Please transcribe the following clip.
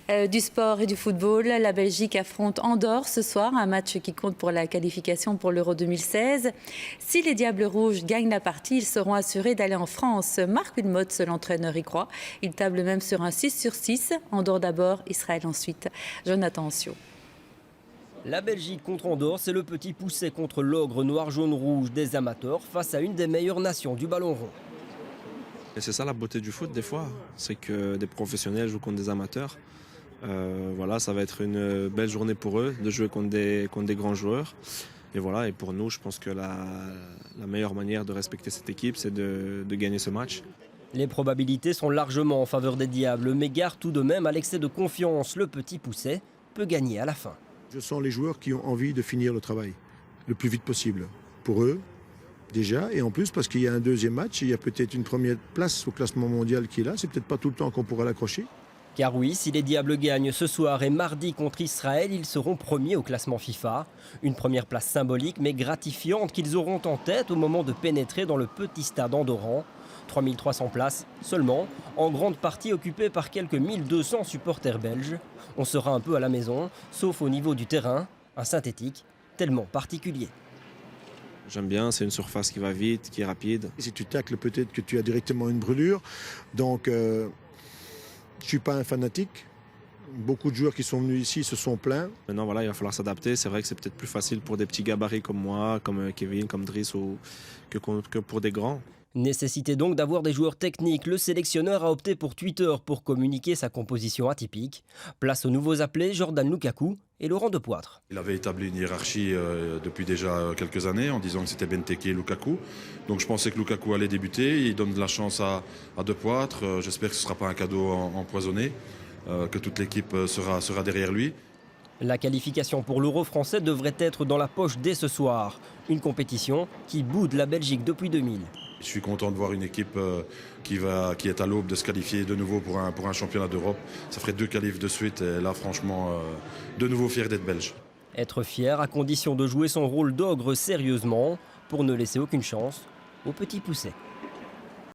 Du sport et du football, la Belgique affronte Andorre ce soir, un match qui compte pour la qualification pour l'Euro 2016. Si les Diables Rouges gagnent la partie, ils seront assurés d'aller en France. Marc Wilmots, l'entraîneur, y croit. Il table même sur un 6/6. Andorre d'abord, Israël ensuite. Jonathan Ancio. La Belgique contre Andorre, c'est le petit poucet contre l'ogre noir-jaune-rouge des amateurs face à une des meilleures nations du ballon rond. Et c'est ça la beauté du foot des fois, c'est que des professionnels jouent contre des amateurs. Voilà, ça va être une belle journée pour eux de jouer contre des grands joueurs. Et voilà, et pour nous, je pense que la meilleure manière de respecter cette équipe, c'est de gagner ce match. Les probabilités sont largement en faveur des Diables, mais gare tout de même à l'excès de confiance. Le petit poucet peut gagner à la fin. Je sens les joueurs qui ont envie de finir le travail le plus vite possible. Pour eux, déjà, et en plus parce qu'il y a un deuxième match, il y a peut-être une première place au classement mondial qui est là, c'est peut-être pas tout le temps qu'on pourra l'accrocher. Car oui, si les Diables gagnent ce soir et mardi contre Israël, ils seront premiers au classement FIFA. Une première place symbolique mais gratifiante qu'ils auront en tête au moment de pénétrer dans le petit stade andorran. 3300 places seulement, en grande partie occupées par quelques 1200 supporters belges. On sera un peu à la maison, sauf au niveau du terrain, un synthétique tellement particulier. J'aime bien, c'est une surface qui va vite, qui est rapide. Si tu tacles, peut-être que tu as directement une brûlure. Donc, je ne suis pas un fanatique. Beaucoup de joueurs qui sont venus ici se sont plaints. Maintenant, voilà, il va falloir s'adapter. C'est vrai que c'est peut-être plus facile pour des petits gabarits comme moi, comme Kevin, comme Driss, que pour des grands. Nécessité donc d'avoir des joueurs techniques. Le sélectionneur a opté pour Twitter pour communiquer sa composition atypique. Place aux nouveaux appelés Jordan Lukaku et Laurent Depoitre. Il avait établi une hiérarchie depuis déjà quelques années en disant que c'était Benteke et Lukaku. Donc je pensais que Lukaku allait débuter. Il donne de la chance à Depoitre. J'espère que ce ne sera pas un cadeau empoisonné, que toute l'équipe sera derrière lui. La qualification pour l'Euro français devrait être dans la poche dès ce soir. Une compétition qui boude la Belgique depuis 2000. Je suis content de voir une équipe qui est à l'aube de se qualifier de nouveau pour un championnat d'Europe. Ça ferait 2 qualifs de suite et là franchement, de nouveau fier d'être belge. Être fier à condition de jouer son rôle d'ogre sérieusement pour ne laisser aucune chance au petit poucet.